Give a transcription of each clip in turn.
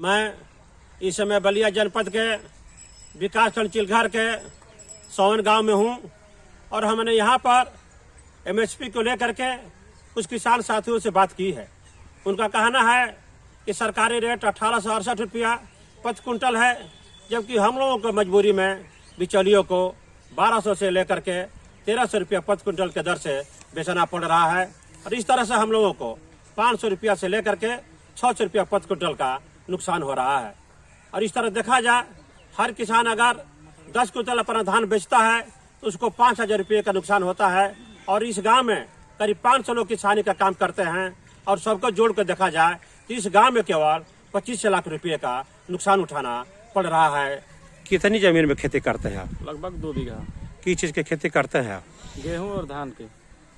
मैं इस समय बलिया जनपद के विकासखंड चिलघर के सोवन गांव में हूं और हमने यहां पर एमएसपी को लेकर के कुछ किसान साथियों से बात की है। उनका कहना है कि सरकारी रेट 1868 रुपया प्रति कुंटल है, जबकि हम लोगों को मजबूरी में बिचौलियों को 1200 से लेकर के 1300 रुपया प्रति कुंटल के दर से बेचना पड़ रहा है और इस तरह से हम लोगों को 500 रुपया से लेकर के 600 रुपया प्रति कुंटल का नुकसान हो रहा है। और इस तरह देखा जाए, हर किसान अगर 10 कुंटल अपना धान बेचता है तो उसको 5000 रुपये का नुकसान होता है और इस गांव में करीब 500 लोग किसानी का काम करते हैं और सबको जोड़ कर देखा जाए तो इस गांव में केवल 25 लाख रुपये का नुकसान उठाना पड़ रहा है। कितनी जमीन में खेती करते हैं आप? लगभग 2 बीघा। किस चीज की खेती करते हैं आप? गेहूं और धान की।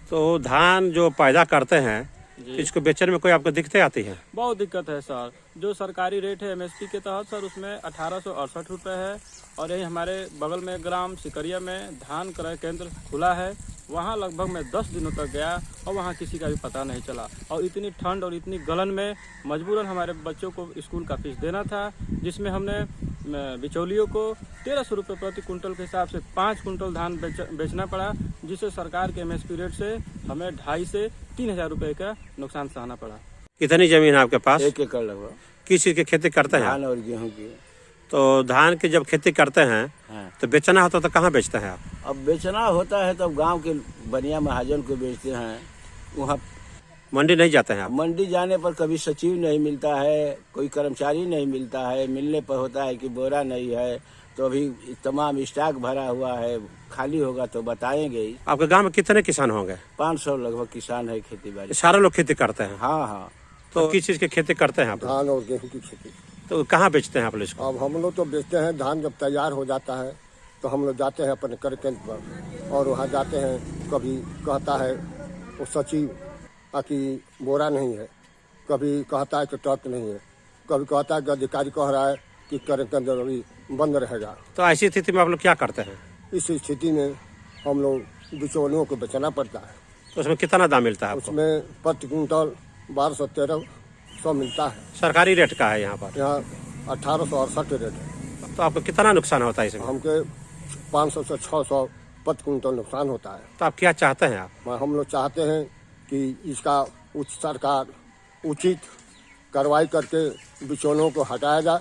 तो धान जो पैदा करते हैं इसको बेचने में कोई आपको दिक्कतें आती है? बहुत दिक्कत है सर। जो सरकारी रेट है एमएसपी के तहत सर, उसमें 1868 रुपये है और यही हमारे बगल में ग्राम सिकरिया में धान क्रय केंद्र खुला है, वहाँ लगभग मैं 10 दिनों तक गया और वहाँ किसी का भी पता नहीं चला। और इतनी ठंड और इतनी गलन में मजबूरन हमारे बच्चों को स्कूल का फीस देना था, जिसमें हमने बिचौलियों को 1300 रुपये प्रति कुंटल के हिसाब से 5 कुंटल धान बेचना पड़ा, जिससे सरकार के एमएसपी रेट से हमें 2500 से 3000 रुपये का नुकसान सहना पड़ा। कितनी जमीन है आपके पास? 1 एकड़ लगभग। किस चीज की खेती करते हैं? धान और गेहूं की। तो धान की जब खेती करते हैं तो बेचना होता तो कहाँ बेचते हैं आप? अब बेचना होता है तो गांव के बनिया महाजन को बेचते हैं। वहाँ मंडी नहीं जाते हैं आप? मंडी जाने पर कभी सचिव नहीं मिलता है, कोई कर्मचारी नहीं मिलता है। मिलने पर होता है कि बोरा नहीं है, तो अभी तमाम स्टॉक भरा हुआ है, खाली होगा तो बताएंगे। आपके गांव में कितने किसान होंगे? 500 लगभग किसान है खेती बाड़ी। सारे लोग खेती करते हैं? हाँ हाँ। तो किस चीज की खेती करते हैं आप? धान और गेहूं की खेती। तो कहाँ बेचते हैं आप लोग इसको? अब हम लोग तो बेचते हैं, धान जब तैयार हो जाता है तो हम लोग जाते हैं अपने क्रय केंद्र पर और वहाँ जाते हैं। कभी कहता है वो सचिव कि बोरा नहीं है, कभी कहता है कि ट्रक नहीं है, कभी कहता है कि अधिकारी कह रहा है कि क्रय केंद्र अभी बंद रहेगा। तो ऐसी स्थिति में आप लोग क्या करते हैं? इस स्थिति में हम लोग बिचौलियों को बेचना पड़ता है। तो उसमें कितना दाम मिलता है आपको? उसमें प्रति कुंटल 1200-1300 मिलता है। सरकारी रेट का है यहाँ पर? यहाँ 1868 रेट है। तो आपको कितना नुकसान होता है इसमें? हमके 500 से 600 प्रति कुंटल नुकसान होता है। तो आप क्या चाहते हैं आप? हम लोग चाहते हैं कि इसका उच्च सरकार उचित कार्रवाई करके बिचौलियों को हटाया जाए।